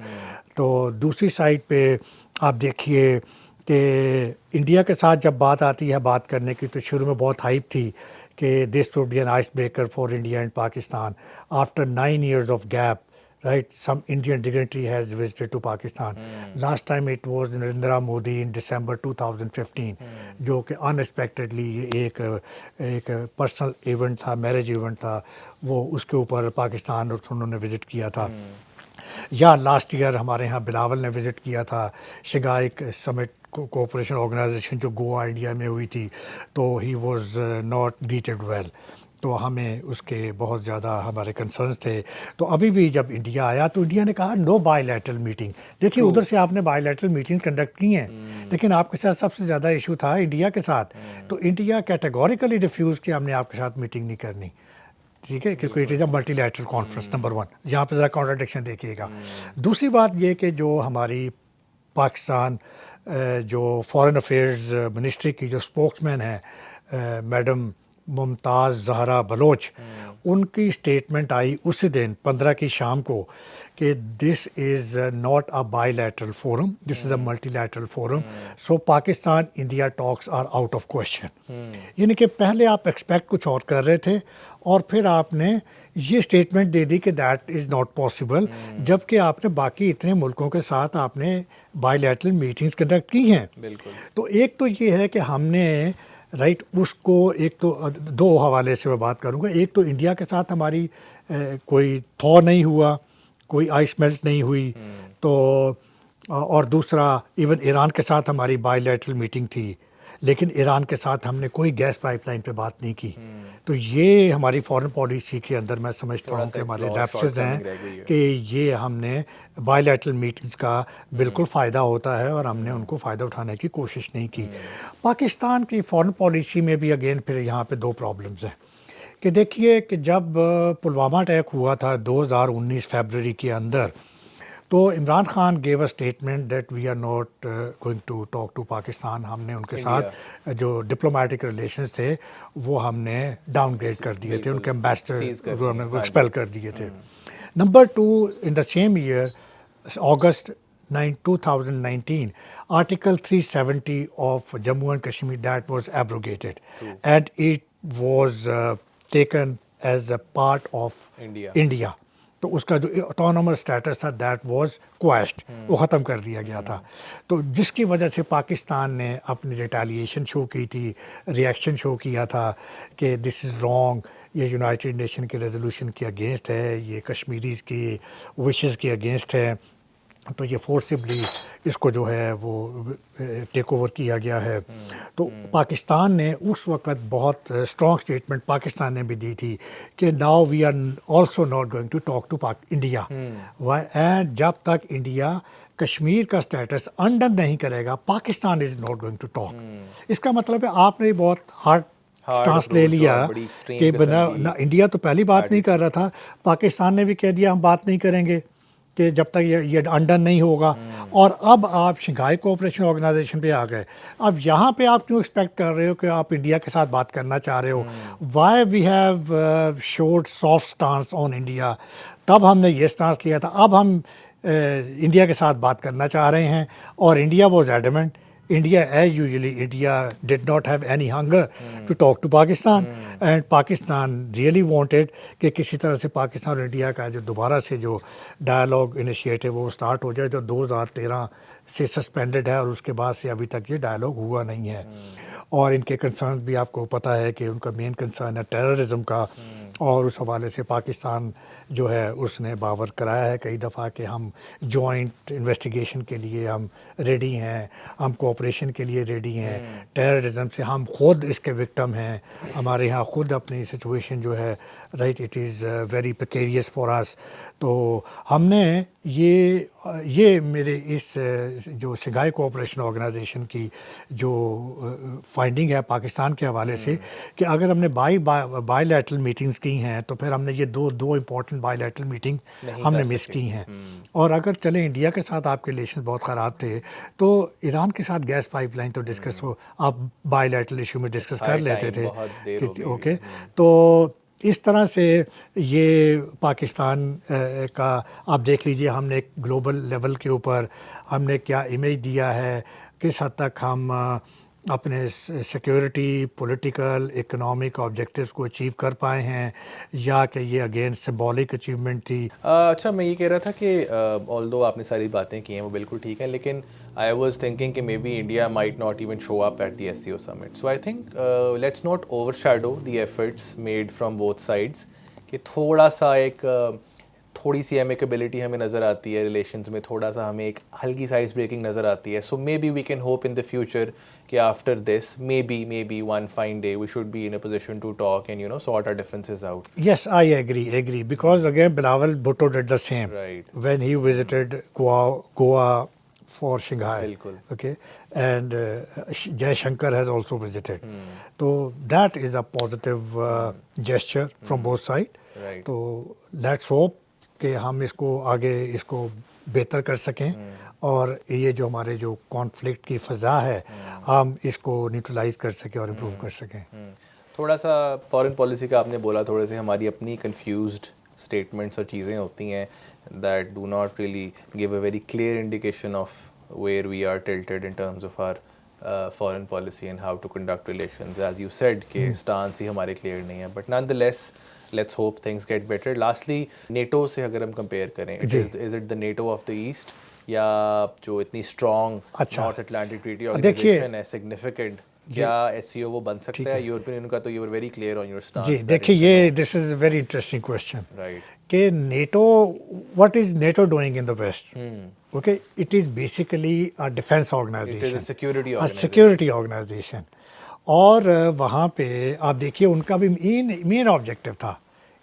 تو دوسری سائڈ پہ آپ دیکھیے کہ انڈیا کے ساتھ جب بات آتی ہے بات کرنے کی تو شروع میں بہت ہائپ تھی کہ this would be an ice breaker for India and Pakistan. After 9 years of gap, right, some Indian dignitary has visited to Pakistan. Last time it was Narendra Modi in December 2015, جو کہ unexpectedly ایک personal event تھا، marriage event تھا، وہ اس کے اوپر پاکستان انہوں نے وزٹ کیا تھا. یا لاسٹ ایئر ہمارے ہاں بلاول نے وزٹ کیا تھا شنگھائی سمٹ کوآپریشن آرگنائزیشن جو گوا انڈیا میں ہوئی تھی. تو he was not greeted well, تو ہمیں اس کے بہت زیادہ ہمارے کنسرنس تھے. تو ابھی بھی جب انڈیا آیا تو انڈیا نے کہا نو بائی لیٹرل میٹنگ. دیکھیے ادھر سے آپ نے بائی لیٹرل میٹنگ کنڈکٹ کی ہیں، لیکن آپ کے ساتھ سب سے زیادہ ایشو تھا انڈیا کے ساتھ. تو انڈیا کیٹیگوریکلی ریفیوز کہ ہم نے آپ کے ساتھ میٹنگ نہیں کرنی، ٹھیک ہے، کیونکہ it is a multi lateral conference. Number 1 یہاں پہ ذرا کانٹرڈکشن دیکھیے گا. دوسری بات یہ کہ جو ہماری پاکستان جو فارن افیئرز منسٹری کی جو اسپوکس مین ہیں میڈم ممتاز زہرا بلوچ، ان کی اسٹیٹمنٹ آئی اسی دن 15 کی شام کو کہ this is not a bilateral forum, this is a multilateral forum, so Pakistan India talks are out of question. یعنی کہ پہلے آپ ایکسپیکٹ کچھ اور کر رہے تھے اور پھر آپ نے یہ اسٹیٹمنٹ دے دی کہ دیٹ از ناٹ پاسبل، جب کہ آپ نے باقی اتنے ملکوں کے ساتھ آپ نے بائی لیٹرل میٹنگز کنڈکٹ کی ہیں. تو ایک تو یہ ہے کہ ہم نے رائٹ اس کو ایک تو دو حوالے سے میں بات کروں گا. ایک تو انڈیا کے ساتھ ہماری کوئی تھو نہیں ہوا، کوئی آئس میلٹ نہیں ہوئی. تو اور دوسرا ایون ایران کے ساتھ ہماری بائی لیٹرل میٹنگ تھی، لیکن ایران کے ساتھ ہم نے کوئی گیس پائپ لائن پہ بات نہیں کی. تو یہ ہماری فارن پالیسی کے اندر میں سمجھتا ہوں کہ ہمارے لیپسز ہیں کہ یہ ہم نے بائی لیٹرل میٹنگز کا بالکل فائدہ ہوتا ہے اور ہم نے ان کو فائدہ اٹھانے کی کوشش نہیں کی. پاکستان کی فارن پالیسی میں بھی اگین پھر یہاں پہ دو پرابلمز ہیں کہ دیکھیے کہ جب پلوامہ اٹیک ہوا تھا 2019 فیبرری کے اندر، تو Imran Khan gave a statement that we are not going to talk to Pakistan. ہم نے ان کے ساتھ جو ڈپلومیٹک ریلیشنز تھے وہ ہم نے ڈاؤن گریڈ کر دیے تھے، ان کے امبیسڈر ہم نے ایکسپیل کر دیے تھے. Number 2، in the same year August 2019 Article 370 of Jammu and Kashmir that was abrogated and it was taken as a part of India. تو اس کا جو آٹونومس اسٹیٹس تھا دیٹ واز کوائسڈ, وہ ختم کر دیا گیا تھا. تو جس کی وجہ سے پاکستان نے اپنی ریٹیلیشن شو کی تھی, ریئیکشن شو کیا تھا کہ دس از رانگ, یہ یونائٹڈ نیشن کے ریزولوشن کے اگینسٹ ہے, یہ کشمیریز کی وشز کے اگینسٹ ہے. تو یہ فورسبلی اس کو جو ہے وہ ٹیک اوور کیا گیا ہے. تو پاکستان نے اس وقت بہت اسٹرانگ اسٹیٹمنٹ پاکستان نے بھی دی تھی کہ now we are also not going to talk to India, and جب تک انڈیا کشمیر کا اسٹیٹس انڈر نہیں کرے گا Pakistan is not going to talk. اس کا مطلب ہے آپ نے بہت ہارڈ سٹانس لے لیا کہ بنا انڈیا تو پہلی بات نہیں کر رہا تھا, پاکستان نے بھی کہہ دیا ہم بات نہیں کریں گے کہ جب تک یہ انڈر نہیں ہوگا. اور اب آپ شنگھائی کوآپریشن آرگنائزیشن پہ آ گئے. اب یہاں پہ آپ کیوں ایکسپیکٹ کر رہے ہو کہ آپ انڈیا کے ساتھ بات کرنا چاہ رہے ہو؟ Why we have showed soft stance on India. تب ہم نے یہ سٹانس لیا تھا, اب ہم انڈیا کے ساتھ بات کرنا چاہ رہے ہیں. اور India was adamant. India, as usually, India did not have any hunger to talk to Pakistan, and Pakistan really wanted کہ کسی طرح سے پاکستان اور انڈیا کا جو دوبارہ سے جو ڈائلاگ انیشیٹو وہ اسٹارٹ ہو جائے. جو 2013 سے سسپینڈڈ ہے اور اس کے بعد سے ابھی تک یہ ڈائلاگ ہوا نہیں ہے. اور ان کے کنسرنز بھی آپ کو پتہ ہے کہ ان کا مین کنسرن ہے ٹیررزم کا, اور اس حوالے سے پاکستان جو ہے اس نے باور کرایا ہے کئی دفعہ کہ ہم جوائنٹ انویسٹیگیشن کے لیے ہم ریڈی ہیں, ہم کوآپریشن کے لیے ریڈی ہیں. ٹیررزم سے ہم خود اس کے وکٹم ہیں, ہمارے یہاں خود اپنی سچویشن جو ہے right it is very precarious for us. تو ہم نے یہ میرے اس جو شنگھائی کوآپریشن آرگنائزیشن کی جو فائنڈنگ ہے پاکستان کے حوالے سے کہ اگر ہم نے بائی لیٹرل میٹنگز کی ہیں تو پھر ہم نے یہ دو امپورٹنٹ بائی لیٹرل میٹنگ ہم نے مس کی ہیں. اور اگر چلیں انڈیا کے ساتھ آپ کے ریلیشن بہت خراب تھے تو ایران کے ساتھ گیس پائپ لائن تو ڈسکس ہو, آپ بائی لیٹرل ایشو میں ڈسکس کر لیتے تھے. اوکے, تو اس طرح سے یہ پاکستان کا آپ دیکھ لیجئے ہم نے ایک گلوبل لیول کے اوپر ہم نے کیا امیج دیا ہے, کس حد تک ہم اپنے سیکیورٹی پولیٹیکل اکنامک آبجیکٹیوز کو اچیو کر پائے ہیں, یا کہ یہ اگین سمبولک اچیومنٹ تھی. اچھا, میں یہ کہہ رہا تھا کہ آلدو آپ نے ساری باتیں کی ہیں وہ بالکل ٹھیک ہیں, لیکن I was thinking کہ maybe India might not even show up at the SCO summit. So I think let's not overshadow the efforts made from both sides. کہ تھوڑا سا ایک تھوڑی سی ایمیکیبلٹی ہمیں نظر آتی ہے ریلیشنز میں, تھوڑا سا ہمیں ایک ہلکی سائز بریکنگ نظر آتی ہے. So may be we can hope in the future کہ after this may be one fine day we should be in a position to talk and sort our differences out. Yes, I agree because again Bilawal Bhutto did the same Right. when he visited Goa for Shanghai. بالکل. Okay, and Jai Shankar has also visited. So that is a positive gesture from both sides. Right. تو let's hope کہ ہم اس کو آگے اس کو بہتر کر سکیں, اور یہ جو ہمارے جو کانفلکٹ کی فضا ہے ہم اس کو نیوٹرلائز کر سکیں اور امپروو کر سکیں. تھوڑا سا فارن پالیسی کا آپ نے بولا, تھوڑے سے ہماری اپنی کنفیوزڈ اسٹیٹمنٹس اور چیزیں ہوتی ہیں that do not really give a very clear indication of where we are tilted in terms of our foreign policy and how to conduct relations. As you said کہ اسٹانس ہی ہمارے clear نہیں ہے, but nonetheless let's hope things get better. Lastly NATO سے اگر ہم compare کریں, is it the NATO of the asset یا جو اتنی strong North Atlantic Treaty organization ہے سگنیفیکنٹ, کیا ایس سی او وہ بن سکتا ہے؟ یورپین یونین کا تو you are very clear on your stance. جی دیکھیے, یہ this is a very interesting question کہ NATO what is NATO doing in the west. Okay, it is basically a defence organisation, security organisation. اور وہاں پہ آپ دیکھیے ان کا بھی مین آبجیکٹو تھا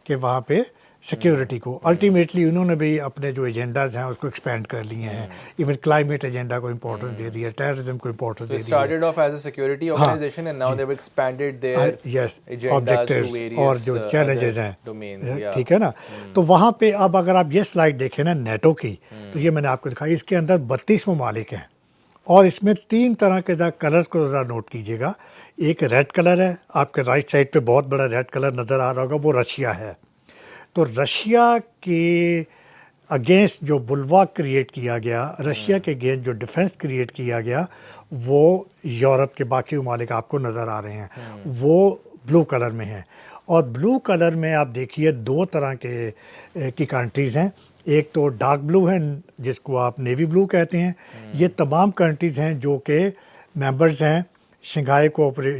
کہ وہاں پہ سیکیورٹی کو الٹیمیٹلی انہوں نے بھی اپنے جو ایجنڈاز ہیں اس کو ایکسپینڈ کر لیے ہیں. ایون کلائمیٹ ایجنڈا کو امپورٹنس دے دیا, ٹیررزم کو امپورٹنس دے دیا. started off as a security organization and now they've expanded their objectives اور جو چیلنجز ہیں, ٹھیک ہے نا. تو وہاں پہ اب اگر آپ یہ سلائڈ دیکھیں نا نیٹو کی, تو یہ میں نے آپ کو دکھائی, اس کے اندر 32 ممالک ہیں, اور اس میں 3 طرح کے کلرز کو ذرا نوٹ کیجیے گا. ایک ریڈ کلر ہے, آپ کے رائٹ سائڈ پہ بہت بڑا ریڈ کلر نظر آ رہا ہوگا, وہ رشیا ہے. تو رشیا کے اگینسٹ جو بلواک کریٹ کیا گیا, رشیا کے اگینسٹ جو ڈیفنس کریٹ کیا گیا, وہ یورپ کے باقی ممالک آپ کو نظر آ رہے ہیں, وہ بلو کلر میں ہیں. اور بلو کلر میں آپ دیکھیے دو طرح کے کی کنٹریز ہیں. ایک تو ڈارک بلو ہے جس کو آپ نیوی بلو کہتے ہیں. یہ تمام کنٹریز ہیں جو کہ ممبرز ہیں شنگھائی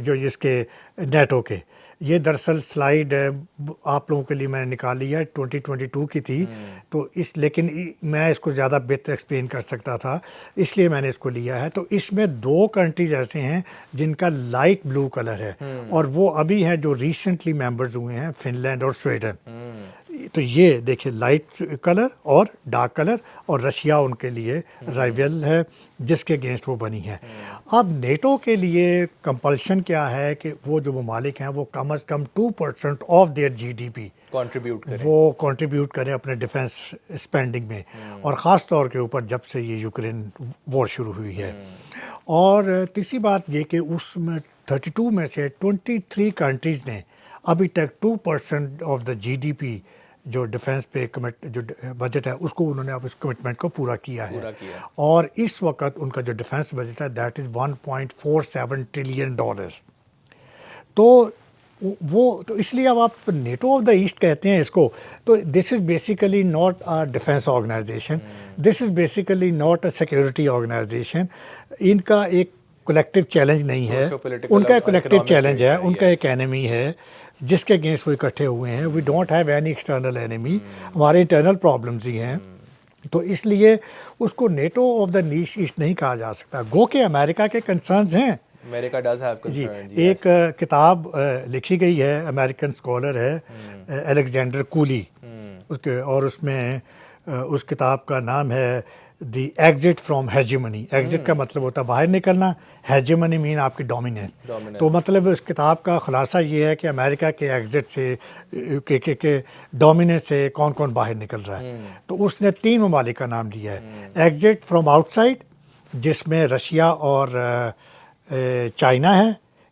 جو جس کے نیٹو کے. یہ دراصل سلائیڈ آپ لوگوں کے لیے میں نے نکالی ہے 2022 کی تھی تو لیکن میں اس کو زیادہ بہتر ایکسپلین کر سکتا تھا اس لیے میں نے اس کو لیا ہے. تو اس میں دو کنٹریز ایسے ہیں جن کا لائٹ بلو کلر ہے اور وہ ابھی ہیں جو ریسنٹلی ممبرز ہوئے ہیں فن لینڈ اور سویڈن. تو یہ دیکھیں لائٹ کلر اور ڈارک کلر اور رشیا ان کے لیے رائیول ہے جس کے اگینسٹ وہ بنی ہے. اب نیٹو کے لیے کمپلشن کیا ہے کہ وہ جو ممالک ہیں وہ کم از کم 2% آف دیئر GDP وہ کنٹریبیوٹ کریں اپنے ڈیفنس اسپینڈنگ میں اور خاص طور کے اوپر جب سے یہ یوکرین وار شروع ہوئی ہے. اور تیسری بات یہ کہ اس میں 32 میں سے 23 کنٹریز نے ابھی تک 2% آف دا GDP جو ڈیفنس پہ جو بجٹ ہے اس کو انہوں نے اب اس کمٹمنٹ کو پورا کیا ہے. اور اس وقت ان کا جو ڈیفنس بجٹ ہے دیٹ از $1.47 ٹریلین. تو وہ تو اس لیے اب آپ نیٹو آف دا ایسٹ کہتے ہیں اس کو. تو this is basically not a defence organisation, this is basically not a security organisation. ان کا ایک کولیکٹیو چیلنج نہیں ہے, ان کا کولیکٹیو چیلنج ہے, ان کا ایک اینیمی ہے جس کے اگینسٹ وہ اکٹھے ہوئے ہیں. We don't have any external enemy, ہمارے انٹرنل پرابلمز ہی ہیں. تو اس لیے اس کو نیٹو آف دا ایسٹ نہیں کہا جا سکتا. گو کہ امریکہ کے کنسرنز ہیں. جی ایک کتاب لکھی گئی ہے, امریکن اسکالر ہے الیگزینڈر کولی اور اس میں اس کتاب کا نام ہے دی ایگزٹ فرام ہیجیمنی. ایگزٹ کا مطلب ہوتا ہے باہر نکلنا, ہیجیمنی مین آپ کی ڈومیننس. تو مطلب اس کتاب کا خلاصہ یہ ہے کہ امریکہ کے ایگزٹ سے کہ ڈومیننس سے کون کون باہر نکل رہا ہے. تو اس نے 3 ممالک کا نام دیا ہے. ایگزٹ فرام آؤٹ سائڈ جس میں رشیا اور چائنا ہے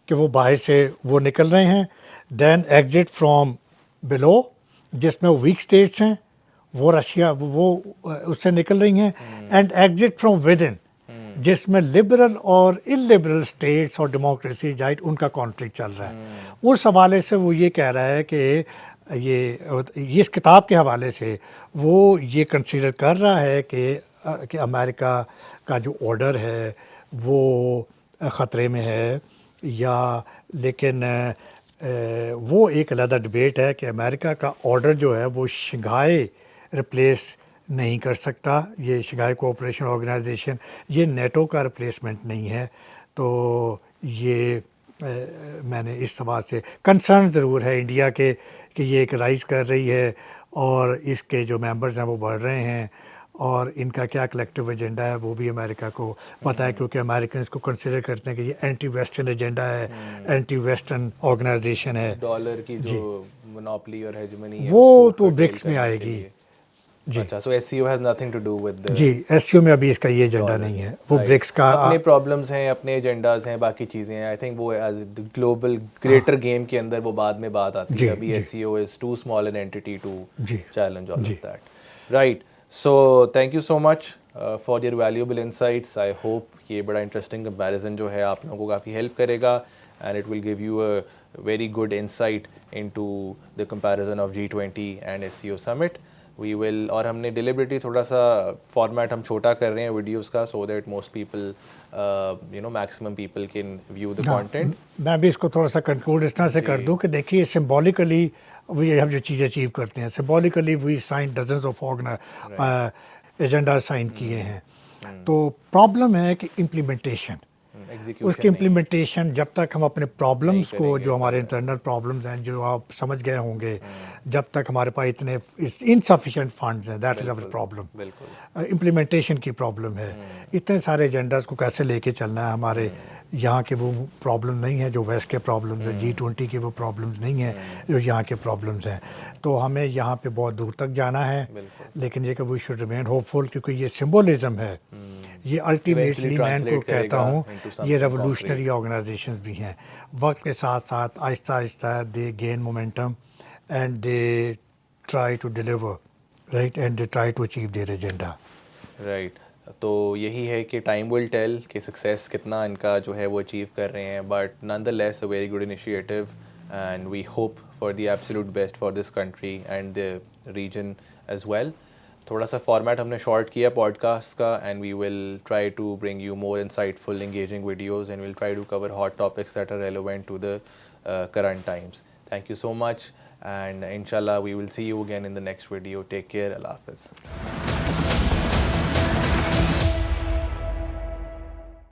کہ وہ باہر سے وہ نکل رہے ہیں. دین ایگزٹ فرام بلو جس میں ویک اسٹیٹس ہیں وہ رشیا وہ اس سے نکل رہی ہیں. And exit from within جس میں لبرل اور انلبرل اسٹیٹس اور ڈیموکریسی جائٹ ان کا کانفلکٹ چل رہا ہے. اس حوالے سے وہ یہ کہہ رہا ہے کہ یہ اس کتاب کے حوالے سے وہ یہ کنسیڈر کر رہا ہے کہ امریکہ کا جو آرڈر ہے وہ خطرے میں ہے یا لیکن وہ ایک علیحدہ ڈبیٹ ہے کہ امریکہ کا آرڈر جو ہے وہ شنگھائی ریپلیس نہیں کر سکتا. یہ شنگھائی کوآپریشن آرگنائزیشن یہ نیٹو کا ریپلیسمنٹ نہیں ہے. تو یہ میں نے اس سوال سے کنسرن ضرور ہے انڈیا کے کہ یہ ایک رائز کر رہی ہے اور اس کے جو ممبرز ہیں وہ بڑھ رہے ہیں اور ان کا کیا کلیکٹیو ایجنڈا ہے وہ بھی امریکہ کو پتہ ہے کیونکہ امریکنز کو کنسیڈر کرتے ہیں کہ یہ اینٹی ویسٹرن ایجنڈا ہے, اینٹی ویسٹرن آرگنائزیشن ہے. ڈالر کی جو مونوپلی اور ہیجمنی ہے وہ تو برکس میں آئے گی. جی اچھا, so S C O has nothing to do with G S C O میں ابھی اس کا یہ ایجنڈا نہیں ہے. وہ برکس کا اپنے پرابلمز ہیں, اپنے ایجنڈاز ہیں, باقی چیزیں ہیں. آئی تھنک وہ ایز گلوبل گریٹر گیم کے اندر وہ بعد میں بات آتی ہے. ابھی S C O is too small an entity to challenge all of that. Right, so thank you so much for your valuable insights. I hope یہ بڑا انٹرسٹنگ کمپیریزن جو ہے آپ لوگوں کو کافی ہیلپ کرے گا and it will give you a very good insight into the comparison of G20 and S C O summit. We will اور ہم نے ڈیلیبریٹلی تھوڑا سا فارمیٹ ہم چھوٹا کر رہے ہیں ویڈیوز کا so that most people maximum people can view the content. میں بھی اس کو تھوڑا سا کنکلوڈ اس طرح سے کر دوں کہ دیکھیے سمبولیکلی ہم جو چیزیں اچیو کرتے ہیں symbolically we sign dozens of agenda sign کیے ہیں. تو پرابلم ہے کہ امپلیمنٹیشن, اس کی امپلیمنٹیشن جب تک ہم اپنے پرابلمس کو جو ہمارے انٹرنل پرابلمز ہیں جو آپ سمجھ گئے ہوں گے جب تک ہمارے پاس اتنے انسفیشینٹ فنڈز ہیں that is our problem. Implementation کی پرابلم ہے. اتنے سارے ایجنڈاز کو کیسے لے کے چلنا ہے, ہمارے یہاں کے وہ پرابلم نہیں ہیں جو ویسٹ کے پرابلمز ہیں, G20 کے وہ پرابلمز نہیں ہیں جو یہاں کے پرابلمز ہیں. تو ہمیں یہاں پہ بہت دور تک جانا ہے لیکن یہ کہ وی شوڈ ریمین ہوپ فل کیونکہ یہ سمبولزم ہے. یہ الٹیمیٹلی میں ان کو کہتا ہوں یہ ریولوشنری آرگنائزیشنز بھی ہیں. وقت کے ساتھ ساتھ آہستہ آہستہ they gain momentum and they try to deliver right and they try to achieve their agenda. Right, تو یہی ہے کہ ٹائم ول ٹیل کہ سکسیس کتنا ان کا جو ہے وہ اچیو کر رہے ہیں, but naan the less a very good initiative and we hope for the absolute best for this country and the region as well. تھوڑا سا فارمیٹ ہم نے شارٹ کیا پوڈ کاسٹ کا, and we will try to bring you more insightful engaging videos, and we'll try to cover hot topics that are relevant to the current times. Thank you so much, and ان شاء اللہ we will see you again in the next video. Take care. اللہ حافظ.